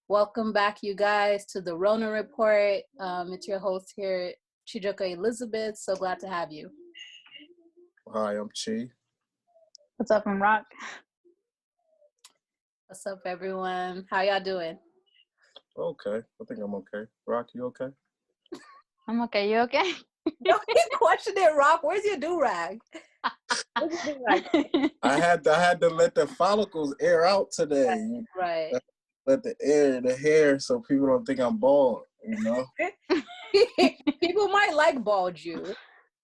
Welcome back, you guys, to the Rona Report. It's your host here, Chijioke Elizabeth. So glad to have you. Hi, I'm Chi. What's up, I'm Rock? What's up, everyone? How y'all doing? Okay, I think I'm okay. Rock, you okay? I'm okay. You okay? Don't keep questioning it, Rock. Where's your do-rag? I had to let the follicles air out today. Right. Let the hair, so people don't think I'm bald. You know. People might like bald you.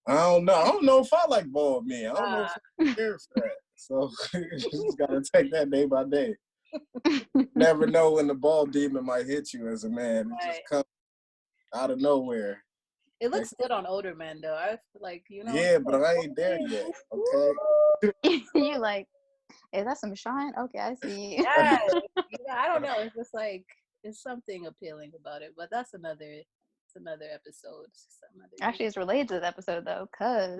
I don't know if I like bald men. I don't know if I'm here for that. So you just gotta take that day by day. Never know when the bald demon might hit you as a man. It just comes out of nowhere. It looks good on older men, though. I feel like, Yeah, but I ain't there yet. Okay. You like, is that some shine? Okay, I see you. Yeah, I don't know. It's just like it's something appealing about it, but that's another episode. Actually, it's related to this episode though, cause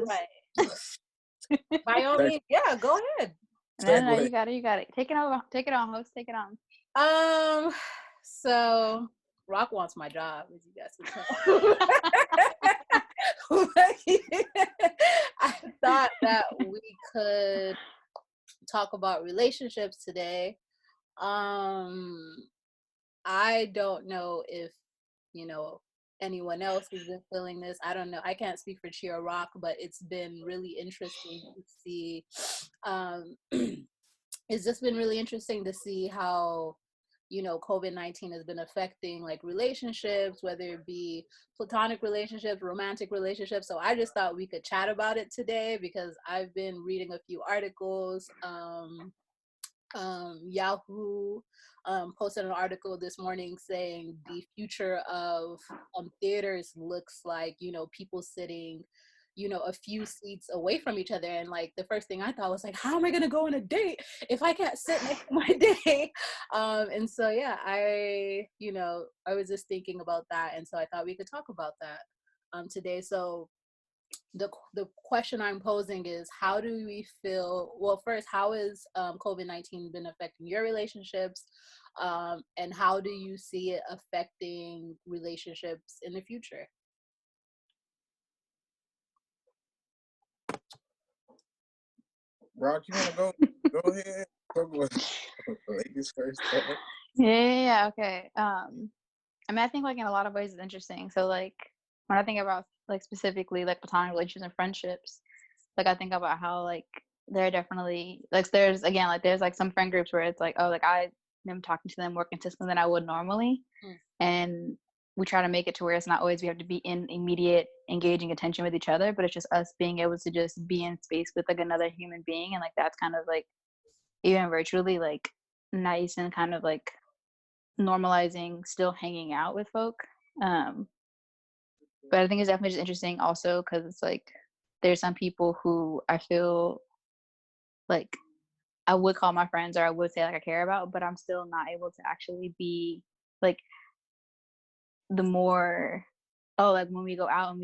by all means, yeah, go ahead. No, you got it. Take it on, host. Take it on. So Rock wants my job, as you guys can tell. I thought that we could talk about relationships today. I don't know if anyone else has been feeling this. I don't know. I can't speak for Chia Rock, but it's been really interesting to see. It's just been really interesting to see how COVID-19 has been affecting like relationships, whether it be platonic relationships, romantic relationships. So I just thought we could chat about it today because I've been reading a few articles. Yahoo posted an article this morning saying the future of theaters looks like people sitting a few seats away from each other, and like the first thing I thought was like, how am I gonna go on a date if I can't sit next to my date? And so yeah, I was just thinking about that, and so I thought we could talk about that today. So the question I'm posing is, how do we feel? Well, first, how has COVID-19 been affecting your relationships, and how do you see it affecting relationships in the future? Rock, you wanna go ahead? Talk about ladies first. Yeah, okay. I mean, I think like in a lot of ways it's interesting. So like when I think about like specifically like platonic relationships and friendships, like I think about how like there are definitely like there's like some friend groups where it's like, oh, like I am talking to them more consistently than I would normally, and we try to make it to where it's not always we have to be in immediate engaging attention with each other, but it's just us being able to just be in space with like another human being, and like that's kind of like even virtually like nice and kind of like normalizing still hanging out with folk. But I think it's definitely just interesting also because it's like there's some people who I feel like I would call my friends or I would say like I care about, but I'm still not able to actually be like the more like when we go out and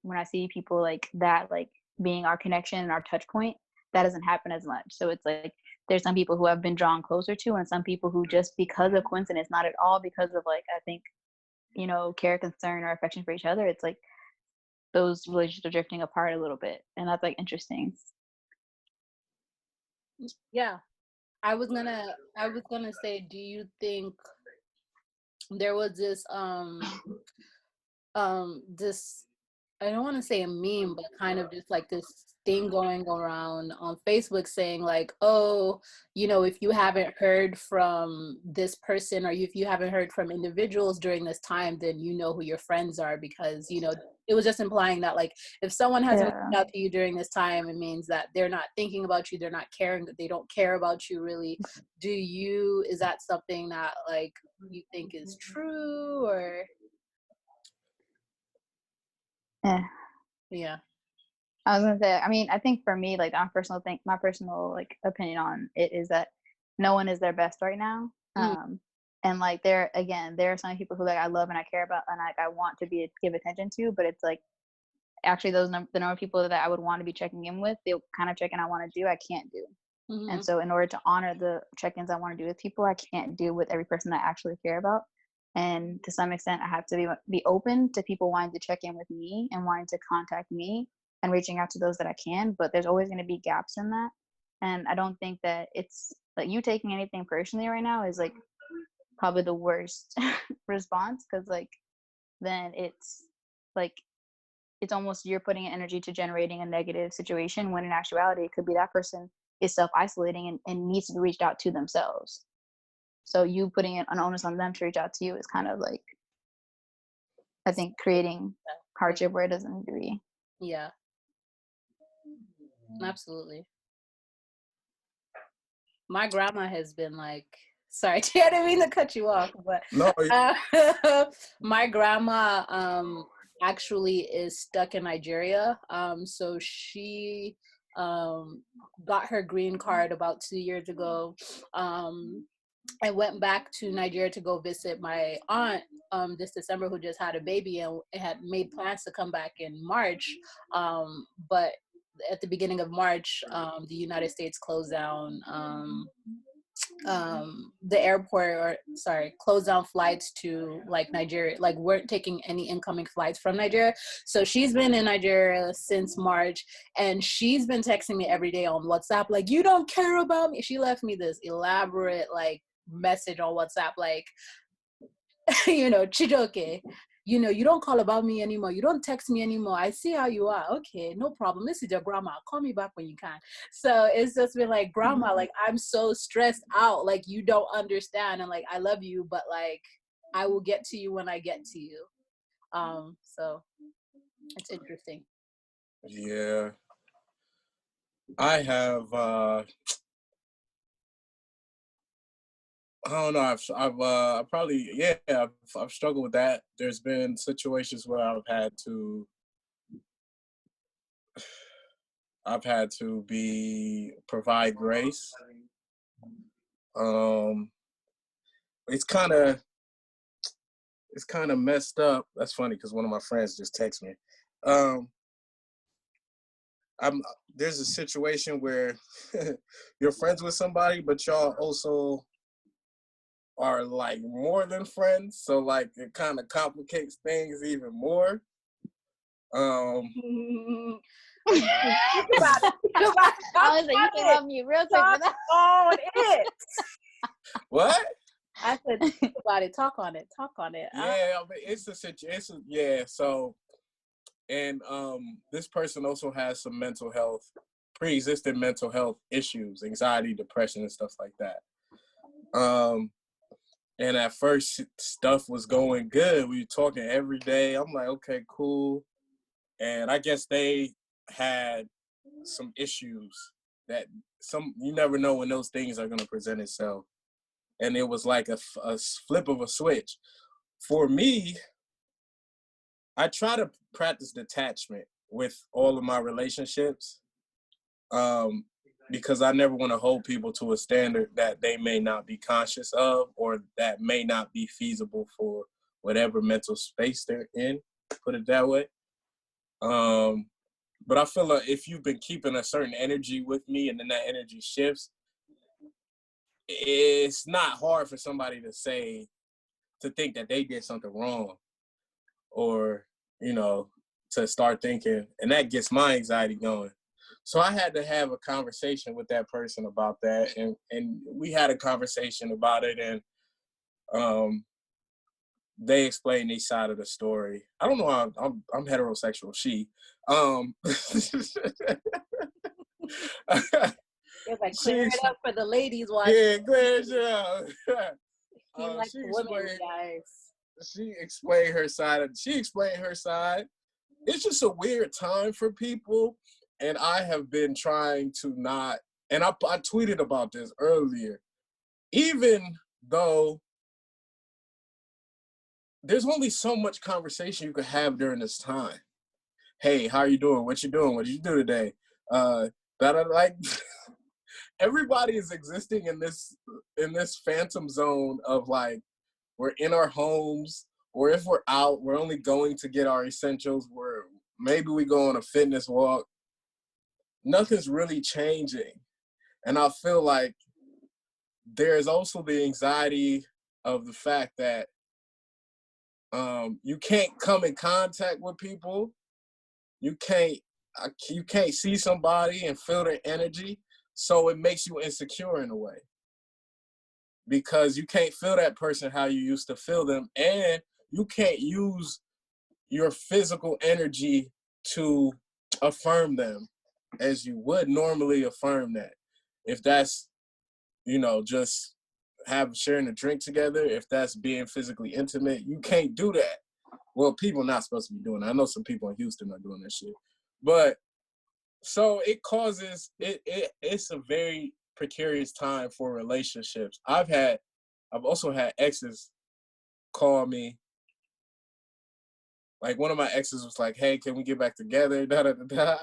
when I see people like that, like being our connection and our touch point, that doesn't happen as much. So it's like there's some people who I've been drawn closer to and some people who just because of coincidence, not at all because of like I think care, concern, or affection for each other, it's like those relationships are drifting apart a little bit, and that's like interesting. Yeah, I was gonna say, do you think there was this this, I don't want to say a meme, but kind of just like this thing going around on Facebook saying like, oh, if you haven't heard from this person or if you haven't heard from individuals during this time, then you know who your friends are, because it was just implying that like if someone hasn't reached out to you during this time, it means that they're not thinking about you, they're not caring, they don't care about you really. Is that something that like you think is true, or? Yeah. I was gonna say, I mean, I think for me, like my personal like opinion on it is that no one is their best right now. And like there are some people who like I love and I care about and like I want to give attention to, but it's like actually the number of people that I would want to be checking in with, the kind of checking I want to do, I can't do. And so in order to honor the check-ins I want to do with people, I can't deal with every person I actually care about. And to some extent, I have to be open to people wanting to check in with me and wanting to contact me and reaching out to those that I can. But there's always going to be gaps in that. And I don't think that it's like you taking anything personally right now is like probably the worst response, because like then it's like it's almost you're putting energy to generating a negative situation, when in actuality it could be that person is self-isolating and needs to be reached out to themselves. So you putting an onus on them to reach out to you is kind of like, I think, creating hardship where it doesn't need to be. Yeah, absolutely. My grandma has been like, sorry, I didn't mean to cut you off, but no, my grandma actually is stuck in Nigeria. So she got her green card about 2 years ago. I went back to Nigeria to go visit my aunt this December, who just had a baby, and had made plans to come back in March. But at the beginning of March, the United States closed down the airport, or sorry, closed down flights to like Nigeria, like weren't taking any incoming flights from Nigeria. So she's been in Nigeria since March, and she's been texting me every day on WhatsApp, like, you don't care about me. She left me this elaborate like message on WhatsApp, like, Chijioke, you don't call about me anymore. You don't text me anymore. I see how you are. Okay, no problem. This is your grandma. Call me back when you can. So it's just been like, grandma, like, I'm so stressed out. Like, you don't understand. And like, I love you, but like, I will get to you when I get to you. So it's interesting. Yeah. I have, I don't know. I've probably, yeah, I've struggled with that. There's been situations where I've had to provide grace. It's kind of messed up. That's funny because one of my friends just texted me. There's a situation where you're friends with somebody, but y'all also are like more than friends. So like it kind of complicates things even more. I was like, you came on mute real quick for that. On it. What? I said, think about it. Talk on it. Yeah, I mean, it's a situation. Yeah. So, and this person also has some pre-existing mental health issues, anxiety, depression, and stuff like that. And at first, stuff was going good. We were talking every day. I'm like, okay, cool. And I guess they had some issues that you never know when those things are going to present itself. And it was like a flip of a switch. For me, I try to practice detachment with all of my relationships, because I never want to hold people to a standard that they may not be conscious of, or that may not be feasible for whatever mental space they're in, put it that way. But I feel like if you've been keeping a certain energy with me and then that energy shifts, it's not hard for somebody to think that they did something wrong, or, to start thinking, and that gets my anxiety going. So I had to have a conversation with that person about that, and we had a conversation about it, and they explained each side of the story. I don't know how I'm heterosexual. She, It's like, clear it up for the ladies watching. Yeah, clear it up. Like women, guys. She explained her side. It's just a weird time for people, and I have been trying to not. And I tweeted about this earlier. Even though there's only so much conversation you can have during this time. Hey, how are you doing? What you doing? What did you do today? Like everybody is existing in this phantom zone of like, we're in our homes, or if we're out, we're only going to get our essentials. Maybe we go on a fitness walk. Nothing's really changing. And I feel like there's also the anxiety of the fact that you can't come in contact with people. You can't see somebody and feel their energy. So it makes you insecure in a way. Because you can't feel that person how you used to feel them. And you can't use your physical energy to affirm them as you would normally affirm that. If that's, just sharing a drink together, if that's being physically intimate, you can't do that. Well, people not supposed to be doing that. I know some people in Houston are doing that shit. But so it causes it's a very precarious time for relationships. I've also had exes call me. Like one of my exes was like, "Hey, can we get back together?" Da, da, da, da.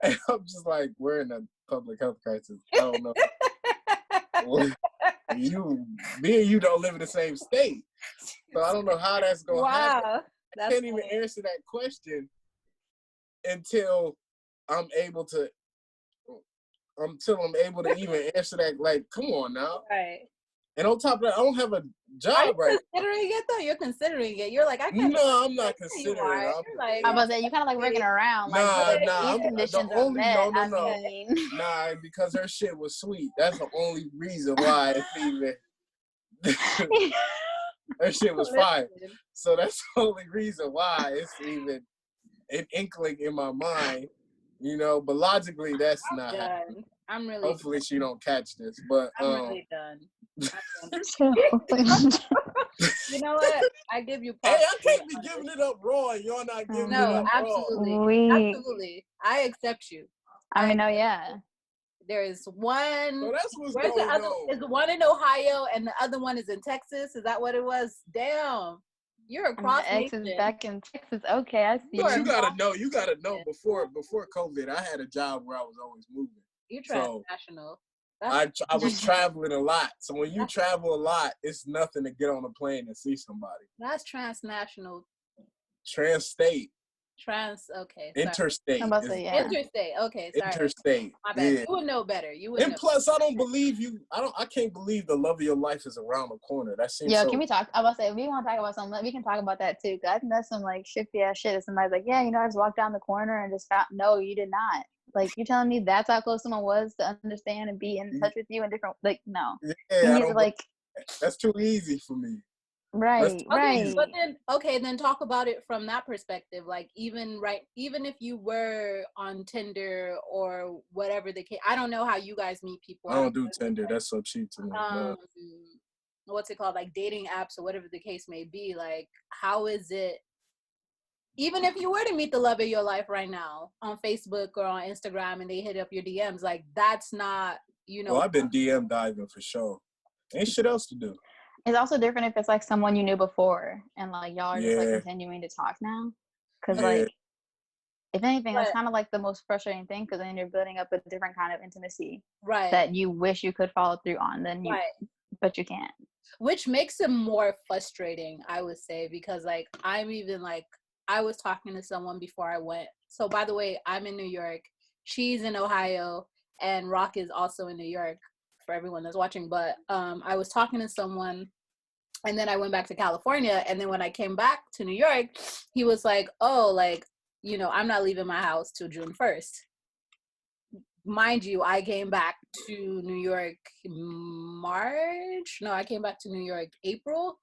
And I'm just like, we're in a public health crisis. I don't know. Me and you don't live in the same state. So I don't know how that's going to happen. I can't even answer that question until I'm able to even answer that. Like, come on now. Right. And on top of that, I don't have a job right now. Considering it though? You're considering it. You're like, I can't. No, I'm not considering it. I was like, you kind of like working around. Like, these conditions are met. Nah, because her shit was sweet. That's the only reason why it's even. Her shit was fire. So that's the only reason why it's even an inkling in my mind, But logically, that's not happening. I'm really. Hopefully, she don't catch this. But I'm really done. You know what? I give you props. Hey, I can't be giving it up raw and y'all not giving it up absolutely. raw. Absolutely. I accept you. I mean, yeah. There is one. So that's what's going on. Is one in Ohio and the other one is in Texas? Is that what it was? Damn. You're across the ex is back in Texas. Okay, I see. But you gotta know before COVID, I had a job where I was always moving. You're transnational. I was traveling a lot. So when you travel a lot, it's nothing to get on a plane and see somebody. That's transnational. Trans-state. Okay. Interstate. I'm about to say, yeah. Interstate. Okay, sorry. Interstate. My bad. Yeah. You would know better. Plus, I don't believe you. I can't believe the love of your life is around the corner. That seems so. Can we talk? I was about to say, if we want to talk about something, we can talk about that too. Cause I think that's some like shifty ass shit. If somebody's like, yeah, I just walked down the corner and just found. No, you did not. Like, you're telling me that's how close someone was to understand and be in touch with you in different. Like, no. Yeah, that's too easy for me. Right, right. But then talk about it from that perspective. Like, even if you were on Tinder or whatever the case, I don't know how you guys meet people. I don't do Tinder. That's so cheap to me. What's it called? Like dating apps or whatever the case may be. Like, how is it? Even if you were to meet the love of your life right now on Facebook or on Instagram and they hit up your DMs, like, that's not, Well, I've been DM diving for sure. Ain't shit else to do. It's also different if it's like someone you knew before and like y'all are just like continuing to talk now. Because like, if anything, that's kind of like the most frustrating thing, because then you're building up a different kind of intimacy that you wish you could follow through on, but you can't. Which makes it more frustrating, I would say, because like I'm even like, I was talking to someone before I went. So by the way, I'm in New York. She's in Ohio, and Rock is also in New York for everyone that's watching. But I was talking to someone, and then I went back to California. And then when I came back to New York, he was like, oh, like, I'm not leaving my house till June 1st. Mind you, I came back to New York March. No, I came back to New York April.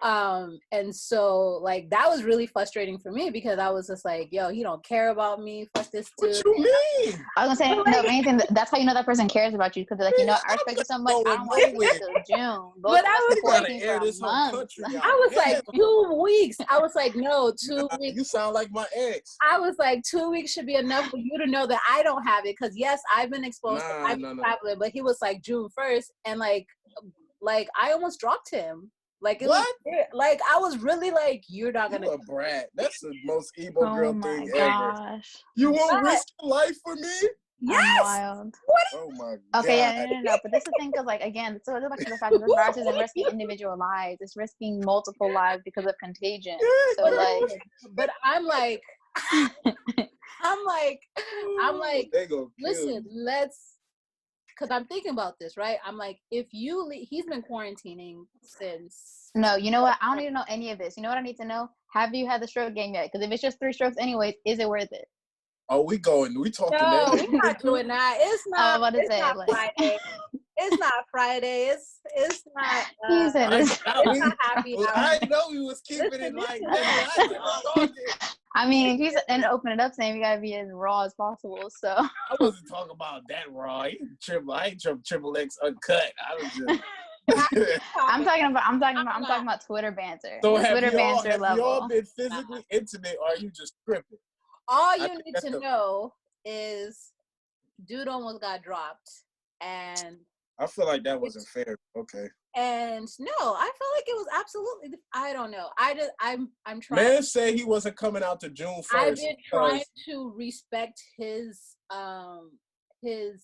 And so like that was really frustrating for me, because I was just like, yo, he don't care about me. Fuck this dude. What you mean? I was gonna say, no, anything. That's how you know that person cares about you, because they're like, I respect you so much. I don't want to wait until June. But I was like 2 weeks. I was like, no, 2 weeks. You sound like my ex. I was like, 2 weeks should be enough for you to know that I don't have it, because yes, I've been exposed. I've been traveling, but he was like June 1st, and like I almost dropped him. Like, it was, like, I was really like, you're not gonna. You a brat. That's the most emo girl thing ever. You won't risk your life for me? Yes. Wild. What? Oh my god. Okay, yeah, no. But this is the thing, because like, again, so it's back to the fact that this virus isn't risking individual lives; it's risking multiple lives because of contagion. So like, but I'm like, I'm like, they gonna listen, let's because I'm thinking about this, right? I'm like, if you he's been quarantining since. No, you know what? I don't need to know any of this. You know what I need to know? Have you had the stroke game yet? Because if it's just 3 strokes anyways, is it worth it? Oh, we talking No, that. we're not doing that. It's I not. was about to It's say, not like, Friday. It's not Friday. It's not. he said I, it's. It's not happy hour. I know we was keeping Listen, it like this that. is I didn't talk it. I mean, he's and open it up saying we gotta be as raw as possible. So I wasn't talking about that raw. I ain't triple X uncut. I was just. I'm talking about Twitter banter. So Twitter banter have y'all level. been physically intimate, or are you just tripping? All you need to know is dude almost got dropped, and I feel like that wasn't fair. Okay. And no, I feel like it was absolutely. I don't know. I'm trying. Man said he wasn't coming out to June 1st. I've been trying to respect his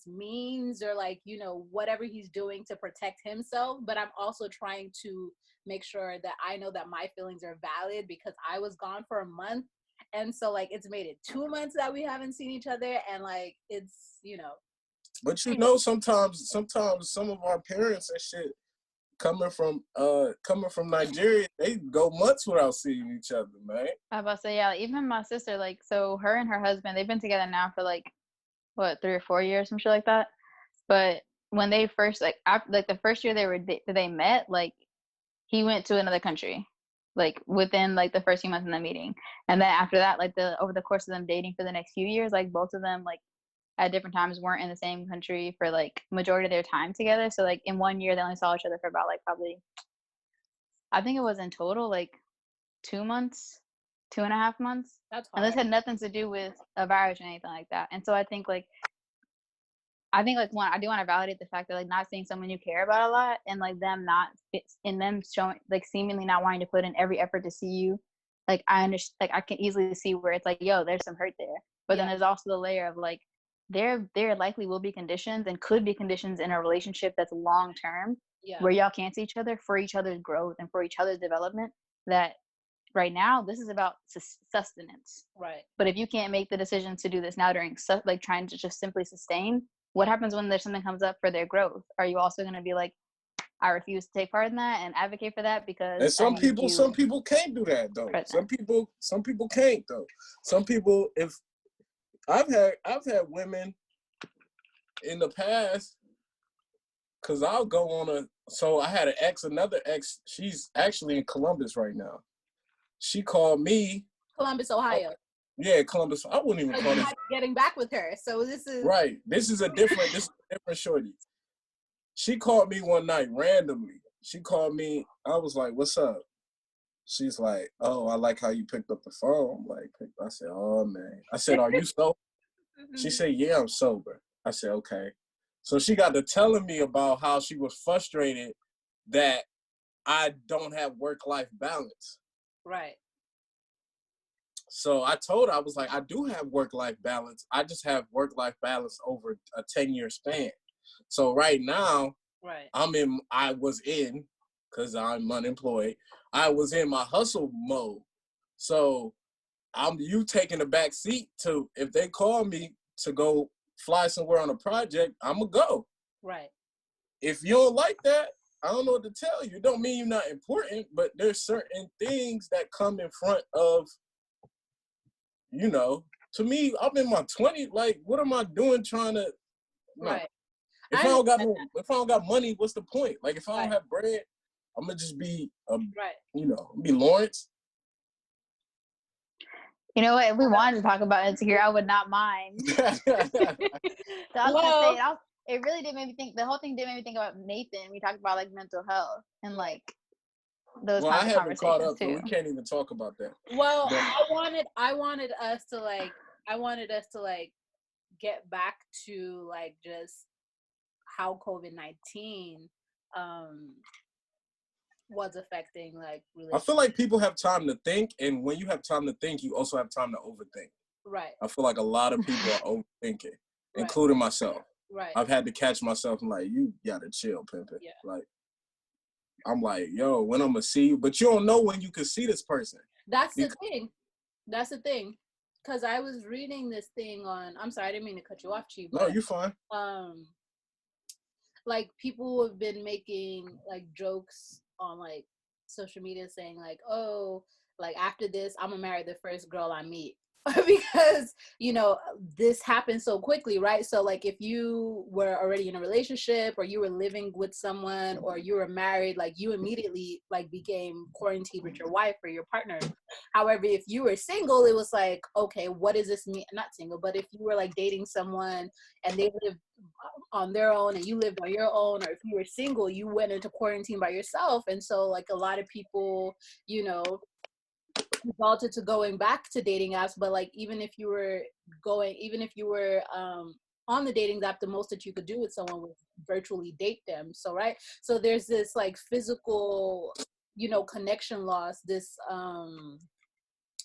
means, or like, you know, whatever he's doing to protect himself, but I'm also trying to make sure that I know that my feelings are valid, because I was gone for a month, and so like it's made it 2 months that we haven't seen each other, and like it's, you know. But you know, sometimes some of our parents and shit coming from Nigeria, they go months without seeing each other, man. I was about to say, yeah, even my sister, like, so her and her husband, they've been together now for like what, 3 or 4 years, some shit like that. But when they first, like, after, like, the first year they met, like, he went to another country, like, within like the first few months in the meeting, and then after that, like, over the course of them dating for the next few years, like, both of them, like, at different times weren't in the same country for like majority of their time together. So like in 1 year they only saw each other for about like probably, I think it was in total like 2 months, 2.5 months. That's hard. And this had nothing to do with a virus or anything like that. And so I think like one, I do want to validate the fact that like not seeing someone you care about a lot, and like them not in them showing like seemingly not wanting to put in every effort to see you. Like I understand, like I can easily see where it's like, yo, there's some hurt there. But then there's also the layer of like, there likely will be conditions and could be conditions in a relationship that's long term, where y'all can't see each other for each other's growth and for each other's development. That right now this is about sustenance, right? But if you can't make the decision to do this now during like trying to just simply sustain, what happens when there's something comes up for their growth? Are you also going to be like, I refuse to take part in that and advocate for that? Because and some people can't do that though. Some people can't though. Some people, if I've had women in the past, cause I'll go on so I had another ex, she's actually in Columbus right now. She called me. Columbus, Ohio. Yeah, Columbus. I wouldn't even call this. Getting back with her. So this is. Right. This is a different shorty. She called me one night randomly. She called me. I was like, what's up? She's like, oh, I like how you picked up the phone. I said, oh, man. I said, are you sober? She said, yeah, I'm sober. I said, okay. So she got to telling me about how she was frustrated that I don't have work-life balance. Right. So I told her, I was like, I do have work-life balance. I just have work-life balance over a 10-year span. So right now, I was in, because I'm unemployed, I was in my hustle mode. So you taking a back seat to, if they call me to go fly somewhere on a project, I'm going to go. Right. If you don't like that, I don't know what to tell you. It don't mean you're not important, but there's certain things that come in front of, you know, to me, I'm in my 20s. Like, what am I doing trying to? No. Right. If I don't got money, what's the point? Like, if I don't have bread, I'm gonna just be, be Lawrence. You know what? If we wanted to talk about insecure, I would not mind. So I was gonna say, it really did make me think. The whole thing did make me think about Nathan. We talked about like mental health and like those kinds of conversations caught up, too. So we can't even talk about that. Well, I wanted us to like get back to like just how COVID-19 was affecting like I feel like people have time to think, and when you have time to think, you also have time to overthink. Right. I feel like a lot of people are overthinking, including myself. Right. I've had to catch myself and like, you gotta chill, pimpin'. Yeah. Like, I'm like, yo, when I'm gonna see you, but you don't know when you can see this person. That's the thing. Because I was reading this thing on, I'm sorry, I didn't mean to cut you off, Chi. No, you're fine. like people have been making like jokes on like social media saying like, oh, like after this I'm gonna marry the first girl I meet. Because you know this happened so quickly, right? So like if you were already in a relationship or you were living with someone or you were married, like you immediately like became quarantined with your wife or your partner. However, if you were single, it was like, okay, what does this mean? Not single, but if you were like dating someone and they lived on their own and you lived on your own, or if you were single, you went into quarantine by yourself. And so like a lot of people, you know, defaulted to going back to dating apps. But like even if you were on the dating app, the most that you could do with someone was virtually date them. So right, so there's this like physical, you know, connection loss, this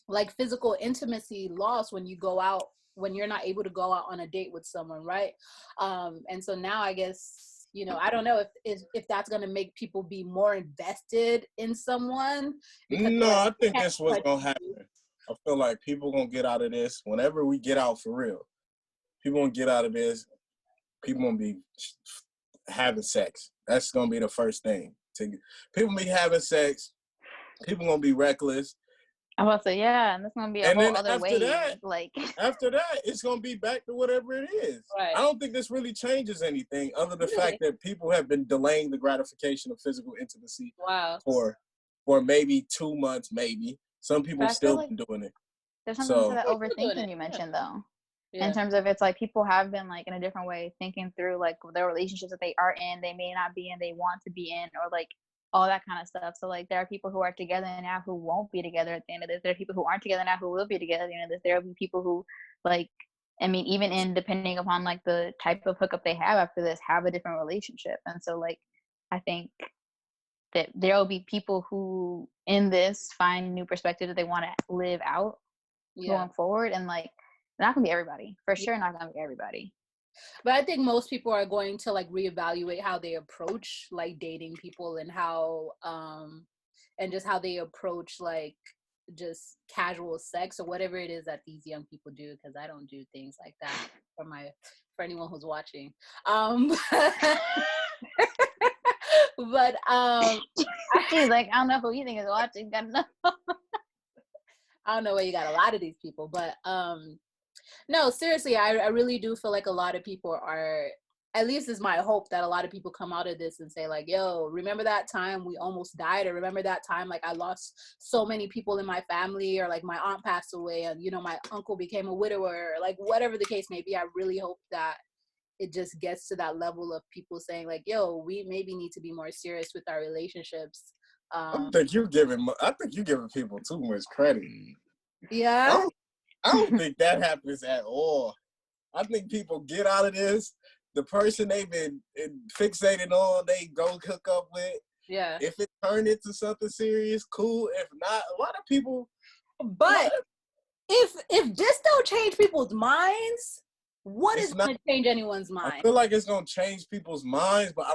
like physical intimacy loss when you go out, when you're not able to go out on a date with someone, right? And so now I guess, you know, I don't know if that's going to make people be more invested in someone because No, like, I think can't that's what's touch gonna you. happen. I feel like people gonna get out of this whenever we get out for real. People gonna get out of this. People gonna be having sex. That's gonna be the first thing. People be having sex. People gonna be reckless, I was say, yeah, and that's gonna be a and whole then other wave. Like, after that, it's gonna be back to whatever it is. Right. I don't think this really changes anything, other than the fact that people have been delaying the gratification of physical intimacy Wow. for maybe 2 months, maybe. Some people but I feel still like been doing it. there's something to So that They're still doing overthinking it. you Yeah. mentioned though. Yeah. In terms of it's like people have been like in a different way thinking through like the relationships that they are in, they may not be in, they want to be in, or like all that kind of stuff. So like there are people who are together now who won't be together at the end of this. There are people who aren't together now who will be together at the end of this. There will be people who like, I mean, even in depending upon like the type of hookup they have after this, have a different relationship. And so like I think that there will be people who in this find new perspectives that they want to live out Yeah. going forward, and like not gonna be everybody, for sure, not gonna be everybody. But I think most people are going to like reevaluate how they approach like dating people and how and just how they approach like just casual sex or whatever it is that these young people do, because I don't do things like that for anyone who's watching. But She's like, I don't know who you think is watching. Gotta know. I don't know where you got a lot of these people, but no, seriously, I really do feel like a lot of people are, at least is my hope, that a lot of people come out of this and say like, yo, remember that time we almost died, or remember that time like I lost so many people in my family, or like my aunt passed away and you know my uncle became a widower, or like whatever the case may be. I really hope that it just gets to that level of people saying like, yo, we maybe need to be more serious with our relationships. I think you're giving people too much credit. Yeah. I don't think that happens at all. I think people get out of this. The person they've been fixated on, they go hook up with. Yeah. If it turned into something serious, cool. If not, a lot of people. But if this don't change people's minds, what is going to change anyone's mind? I feel like it's going to change people's minds, but I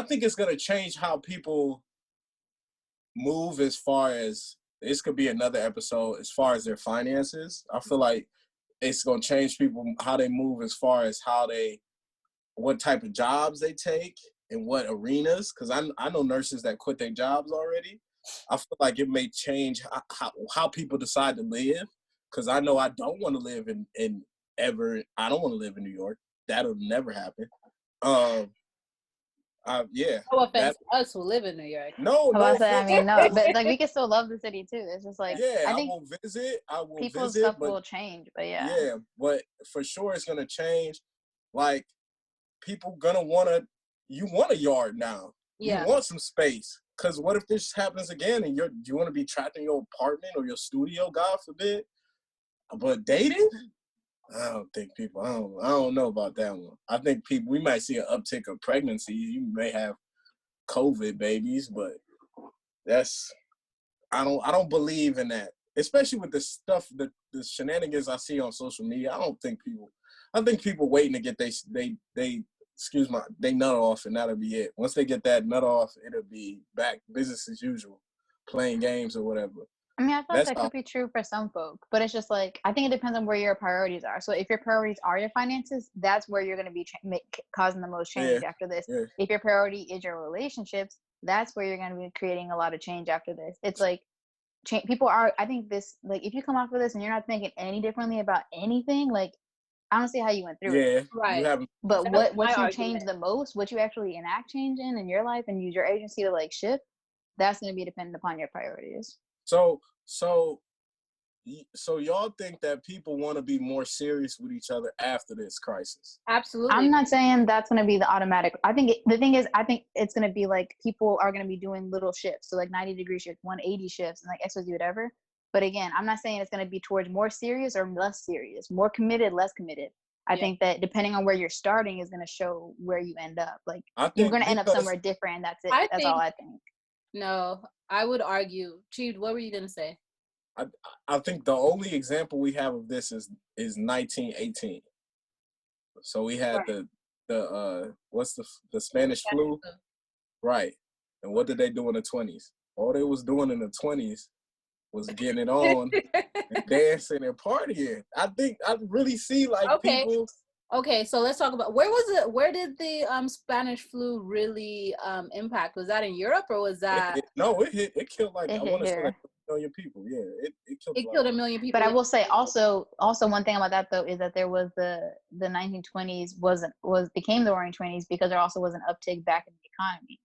think it's going to change how people move, as far as, this could be another episode, as far as their finances. I feel like it's going to change people, how they move, as far as what type of jobs they take and what arenas. Because I know nurses that quit their jobs already. I feel like it may change how people decide to live. Because I know I don't want to live I don't want to live in New York. That'll never happen. Yeah. No offense to us who live in New York. No. I mean, no, but like we can still love the city too. It's just like, yeah, I think will visit. I will people's visit, stuff but will change. But yeah. yeah, but for sure it's gonna change. Like, people gonna you want a yard now. Yeah. You want some space. Cause what if this happens again and you want to be trapped in your apartment or your studio, God forbid. But dating? I don't think people. I don't know about that one. I think we might see an uptick of pregnancy. You may have COVID babies, but I don't believe in that. Especially with the stuff, the shenanigans I see on social media. I think people waiting to get they nut off, and that'll be it. Once they get that nut off, it'll be back business as usual, playing games or whatever. I mean, I feel like That's that how. could be true for some folk, but it's just like, I think it depends on where your priorities are. So if your priorities are your finances, that's where you're going to be causing the most Yeah, change after this. yeah, If your priority is your relationships, that's where you're going to be creating a lot of change after this. It's like, people are, I think this, like, if you come off of this and you're not thinking any differently about anything, like, I don't see how you went through it. yeah. You Right. have But That's my what you change argument. the most, what you actually enact change in your life and use your agency to like shift, that's going to be dependent upon your priorities. so so so y'all think that people want to be more serious with each other after this crisis? I'm Absolutely. not saying that's going to be the automatic. I think the thing is, I think it's going to be like people are going to be doing little shifts. So like 90-degree shifts, 180 shifts, and like XYZ, whatever. But again, I'm not saying it's going to be towards more serious or less serious, more committed, less committed. I Yeah. think that depending on where you're starting is going to show where you end up. Like I you're think going to end up because somewhere different. And that's it. I That's all think I think. no. I would argue. Chief, what were you gonna say? I, I think the only example we have of this is 1918. So we had Right. the what's the Spanish flu, right? And what did they do in the 20s? All they was doing in the 20s was getting it on and dancing and partying. I think I really see like Okay. people. Okay, so let's talk about where did the Spanish flu really impact? Was that in Europe or was that No, it killed like It I hit want to say like here. 1 million people. Yeah, it killed a it lot killed of a people. million But people? I will say also one thing about that though is that there was the 1920s became the Roaring Twenties because there also was an uptick back in the economy.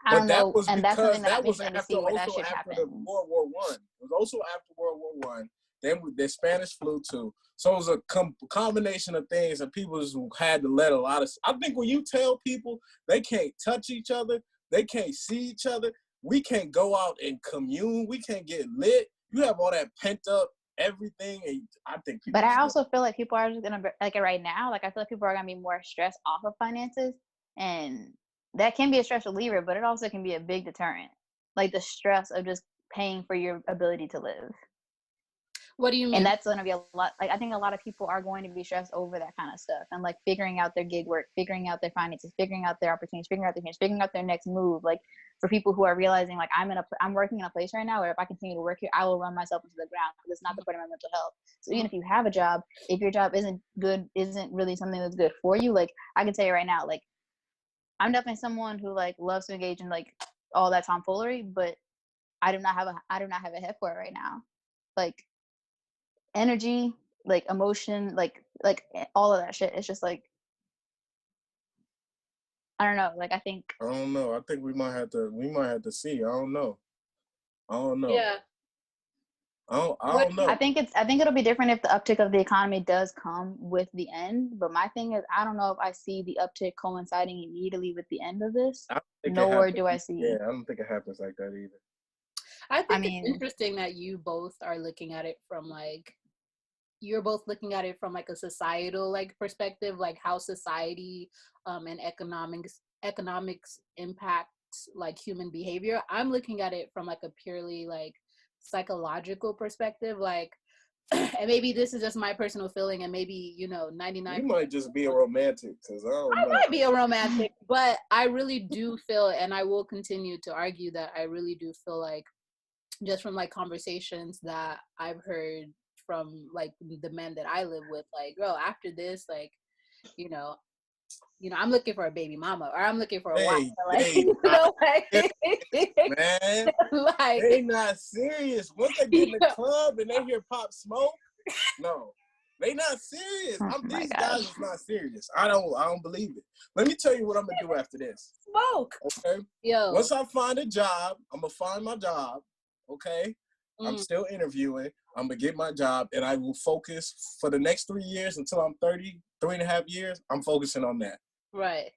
I But don't that know, was and that's because something that that I'm was interested to after see where that also shift after the happens. World War One. It was also after World War One. Then the Spanish flu too. So it was a combination of things, and people just had to let a lot of. I think when you tell people they can't touch each other, they can't see each other, we can't go out and commune, we can't get lit. You have all that pent up everything, and I think people. But I also feel like people are just gonna like right now. Like I feel like people are gonna be more stressed off of finances, and that can be a stress reliever, but it also can be a big deterrent. Like the stress of just paying for your ability to live. What do you And mean? that's going to be a lot. Like I think a lot of people are going to be stressed over that kind of stuff and like figuring out their gig work, figuring out their finances, figuring out their opportunities, figuring out their next move. Like for people who are realizing like I'm working in a place right now where if I continue to work here, I will run myself into the ground because it's not good for my mental health. So even if you have a job, if your job isn't good, isn't really something that's good for you, like I can tell you right now, like I'm definitely someone who like loves to engage in like all that tomfoolery, but I do not have a head for it right now. Like energy, like emotion, like all of that shit. It's just like I don't know. Like I think I don't know. I think we might have to see. I don't know. I don't know. Yeah. I What don't do you, know. I think it'll be different if the uptick of the economy does come with the end. But my thing is, I don't know if I see the uptick coinciding immediately with the end of this. I don't think it Nor happens. do I Yeah, see. I don't think it happens like that either. I I think it's mean, interesting that you both are looking at it from like you're both looking at it from like a societal like perspective, like how society and economics impacts like human behavior. I'm looking at it from like a purely like psychological perspective, like and maybe this is just my personal feeling and maybe 99. You might just be a romantic, because I don't I know. might be a romantic, but I really do feel, and I will continue to argue that I really do feel like just from like conversations that I've heard from like the men that I live with, like, girl, after this, like, you know, I'm looking for a baby mama or I'm looking for a wife. Like, They not serious, like, man. like, They not serious. Once they get in the yeah. club and they hear Pop Smoke, no. They not serious. oh my These guys gosh. is not serious. I don't believe it. Let me tell you what I'm gonna do after this. Smoke. Okay. Yo. Once I find a job, I'm gonna find my job. Okay. I'm Mm, still interviewing. I'm gonna get my job, and I will focus for the next 3 years until I'm 30, 3.5 years. I'm focusing on that. right.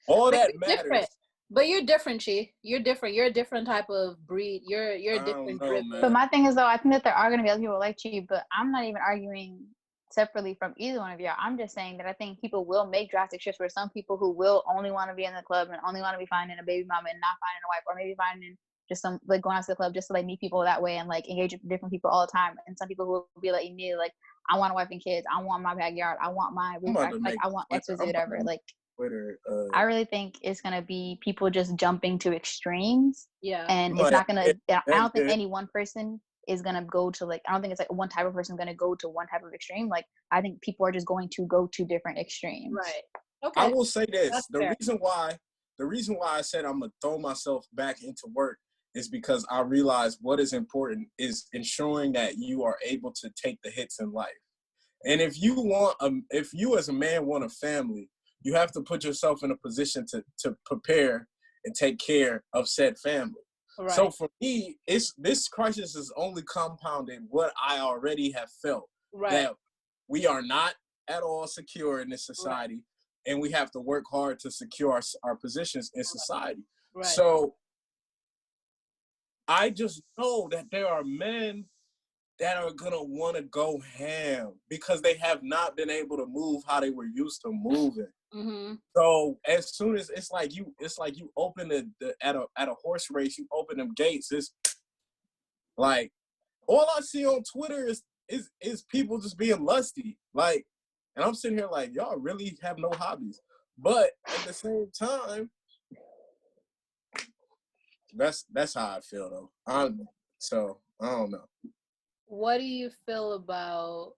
All But that you're different. matters. But you're different, Chi. You're different. You're a different type of breed. You're I don't different know, But driven. man. my thing is though, I think that there are gonna be other people like you, but I'm not even arguing separately from either one of y'all. I'm just saying that I think people will make drastic shifts where some people who will only want to be in the club and only want to be finding a baby mama and not finding a wife, or maybe finding just some like going out to the club just to like meet people that way and like engage with different people all the time. And some people who will be like immediately like, I want a wife and kids, I want my backyard, I want my I'm roof, about to like make. I want I'm X, Y, Z, about whatever. to. Like Twitter. I really think it's gonna be people just jumping to extremes, Yeah. and You it's might not gonna. have I don't think invented. any one person is gonna go to like. I don't think it's like one type of person gonna go to one type of extreme. Like I think people are just going to go to different extremes. Right. I Okay. will say this: That's fair. the reason why I said I'm gonna throw myself back into work is because I realize what is important is ensuring that you are able to take the hits in life. And if you as a man want a family, you have to put yourself in a position to prepare and take care of said family. So Right. for me, this crisis is only compounded what I already have felt, Right. that we are not at all secure in this Right. society, and we have to work hard to secure our positions in society. Right. So I just know that there are men that are gonna want to go ham because they have not been able to move how they were used to moving. Mm-hmm. So as soon as it's like you open the at a horse race, you open them gates. It's like all I see on Twitter is people just being lusty. Like, and I'm sitting here like, y'all really have no hobbies. But at the same time, that's how I feel though. So I don't know. What do you feel about?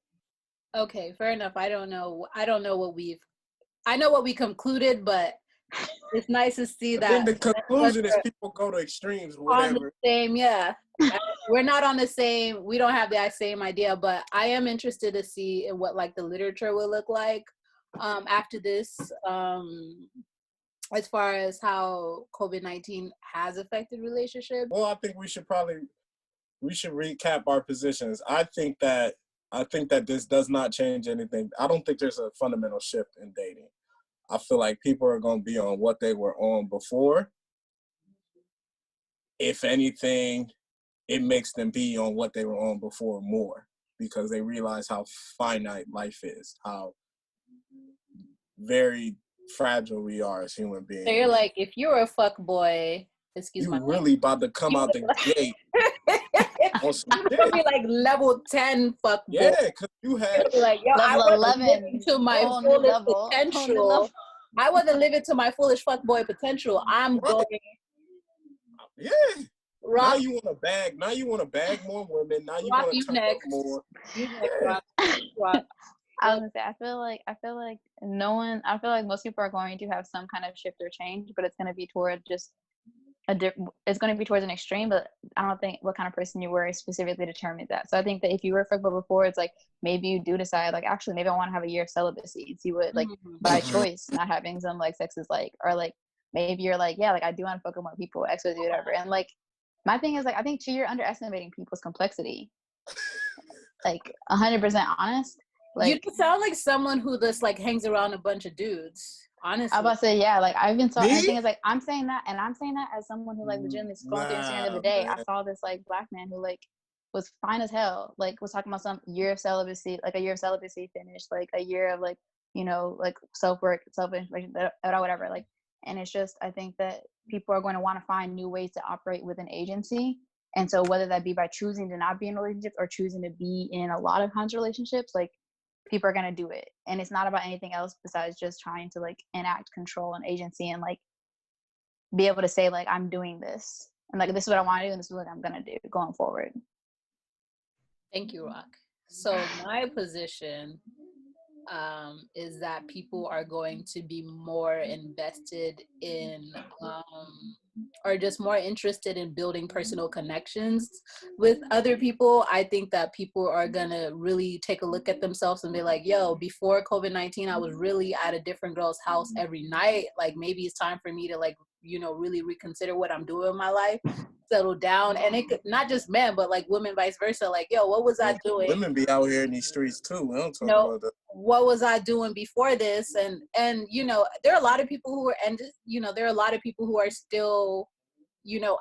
Okay, fair enough. I don't know. I don't know what we've. I know what we concluded, but it's nice to see I that think the us conclusion is are people go to extremes or on the whatever. same. Yeah, we're not on the same. We don't have that same idea, but I am interested to see in what like the literature will look like after this. As far as how COVID-19 has affected relationships. Well, I think we should recap our positions. I think that this does not change anything. I don't think there's a fundamental shift in dating. I feel like people are going to be on what they were on before. If anything, it makes them be on what they were on before more because they realize how finite life is, how very fragile we are as human So you're beings. like, if you're a fuck boy, excuse my You really about to come you out the gate on some would shit. be like level 10 fuck boy. Yeah, because you had You'd be like, yo, I Level wasn't living 11, to my whole new fullest level, whole new level. potential. I wasn't living to my fullest fuck boy potential. I'm right. going Yeah. Now rock you want to bag. Now you want to bag more women. Now you rock want you to turn up next. more. You next Yeah. rock. I was gonna say, I feel like no one. I feel like most people are going to have some kind of shift or change, but it's going to be toward just it's going to be towards an extreme. But I don't think what kind of person you were specifically determined that. So I think that if you were fuckboy before, it's like maybe you do decide like actually maybe I want to have a year of celibacy and see what like by choice not having some like sex is like, or like maybe you're like yeah like I do want to fuck with more people, X, Y, Z, whatever. And like my thing is like I think you're underestimating people's complexity. Like 100% honest. You Like don't sound like someone who just like hangs around a bunch of dudes. I'm Honestly. about to say, yeah, like I've been saw, and the Me? thing is, like I'm saying that, and I'm saying that as someone who like legitimately scrolling through Instagram the other Nah, day, man. I saw this like black man who like was fine as hell, like was talking about some year of celibacy, like a year of celibacy finished, like a year of like like self work, self information, whatever, like, and it's just I think that people are going to want to find new ways to operate with an agency, and so whether that be by choosing to not be in relationships or choosing to be in a lot of kinds of relationships, like people are going to do it, and it's not about anything else besides just trying to like enact control and agency and like be able to say like I'm doing this and like this is what I want to do and this is what I'm going to do going forward. Thank you, Rock. So my position is that people are going to be more invested in or just more interested in building personal connections with other people. I think that people are gonna really take a look at themselves and be like, yo, before COVID-19, I was really at a different girl's house every night. Like maybe it's time for me to like, really reconsider what I'm doing in my life, settle down. And it could not just men, but like women vice versa. Like, yo, what was I doing? Women be out here in these streets too. We don't talk about that. What was I doing before this? And there are a lot of people who are, and there are a lot of people who are still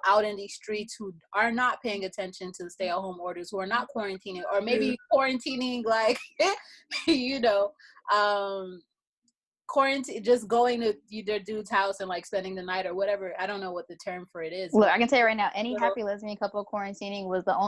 out in these streets who are not paying attention to the stay-at-home orders, who are not quarantining, or maybe quarantining like quarantine, just going to their dude's house and like spending the night or whatever. I don't know what the term for it is. Look, I can tell you right now, any happy lesbian couple quarantining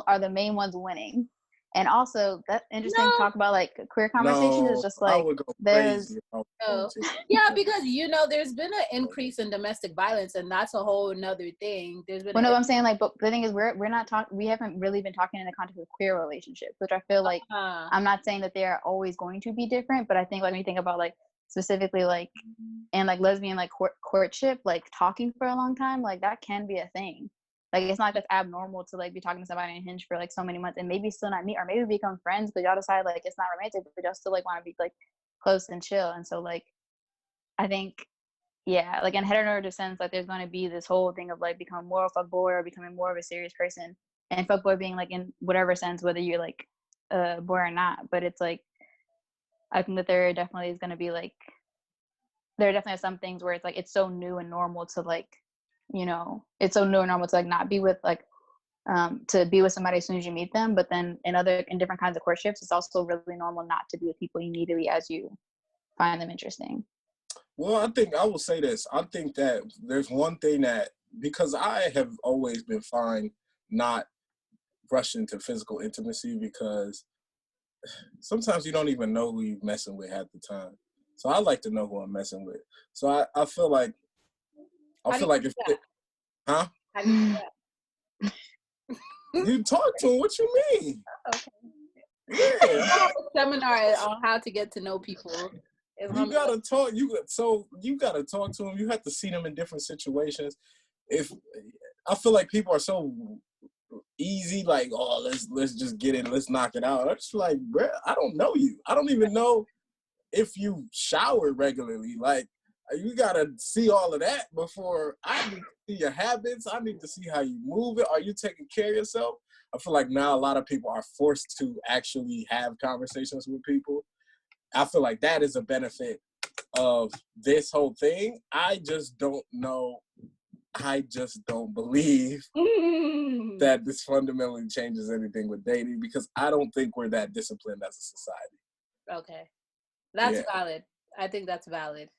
are the main ones winning. And also, that's interesting to No. talk about, like, queer conversations. Is just like, I would go there's, crazy. Yeah, because there's been an increase in domestic violence, and that's a whole nother thing. There's been well, no, I'm saying, like, but the thing is, we're not talking. We haven't really been talking in the context of queer relationships, which I feel like I'm not saying that they're always going to be different, but I think, like, when you think about, like, specifically, like, and, like, lesbian, like, courtship, like, talking for a long time, like, that can be a thing. Like, it's not like that's abnormal to, like, be talking to somebody on Hinge for, like, so many months and maybe still not meet, or maybe become friends, but y'all decide, like, it's not romantic, but y'all still, like, want to be, like, close and chill. And so, like, I think, yeah, like, in heteronormative sense, like, there's going to be this whole thing of, like, becoming more of a fuckboy or becoming more of a serious person. And fuckboy being, like, in whatever sense, whether you're, like, a boy or not. But it's, like, I think that there definitely is going to be, like, there are definitely some things where it's, like, it's so new and normal to, like, it's so new and normal to, like, not be with, like, to be with somebody as soon as you meet them. But then in different kinds of courtships, it's also really normal not to be with people immediately as you find them interesting. Well, I think I will say this. I think that there's one thing that, because I have always been fine not rushing to physical intimacy, because sometimes you don't even know who you're messing with at the time. So I like to know who I'm messing with. So I feel like if it, huh? How do you do that? You talk to him. What you mean? Okay. Yeah. I have a seminar on how to get to know people. You gotta talk. You gotta talk to them. You have to see them in different situations. If I feel like people are so easy, like, oh, let's just get it, let's knock it out. I'm just like, bro, I don't know you. I don't even know if you shower regularly. Like, you gotta see all of that before I need to see your habits. I need to see how you move it. Are you taking care of yourself? I feel like now a lot of people are forced to actually have conversations with people. I feel like that is a benefit of this whole thing. I just don't know. I just don't believe that this fundamentally changes anything with dating, because I don't think we're that disciplined as a society. Okay. That's valid. I think that's valid.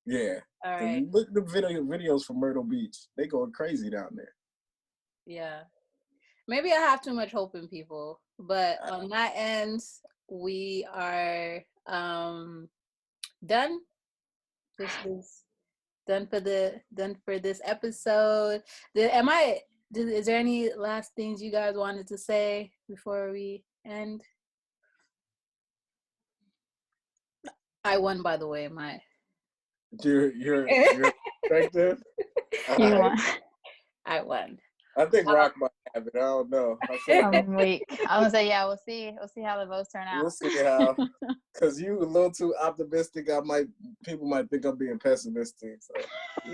Yeah. All right. Look at the videos from Myrtle Beach. They going crazy down there. Yeah. Maybe I have too much hope in people. But on that end, we are done. This is done for this episode. Is there any last things you guys wanted to say before we end? I won, by the way. You're effective. I won. I think Rock might have it. I don't know. I'm weak. I'm gonna say, yeah. We'll see how the votes turn out. We'll see how. Because you a little too optimistic. People might think I'm being pessimistic. So.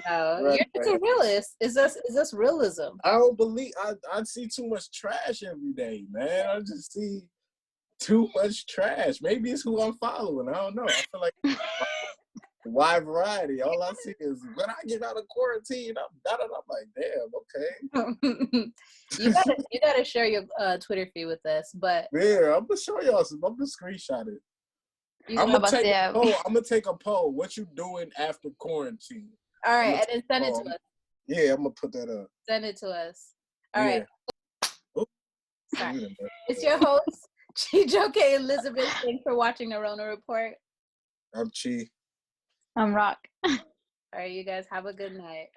No, you're just a realist. Is this realism? I don't believe. I see too much trash every day, man. I just see too much trash. Maybe it's who I'm following. I don't know. I feel like wide variety. All I see is when I get out of quarantine, I'm like, damn, okay. you gotta share your Twitter feed with us. But yeah, I'm gonna show y'all some. I'm gonna screenshot it. I'm gonna take a poll. What you doing after quarantine? All right, and then send it to us. Yeah, I'm gonna put that up. Send it to us. All right. Sorry. It's your host, Chijioke Elizabeth. Thanks for watching the Rona Report. I'm Chi. I'm Rock. All right, you guys have a good night.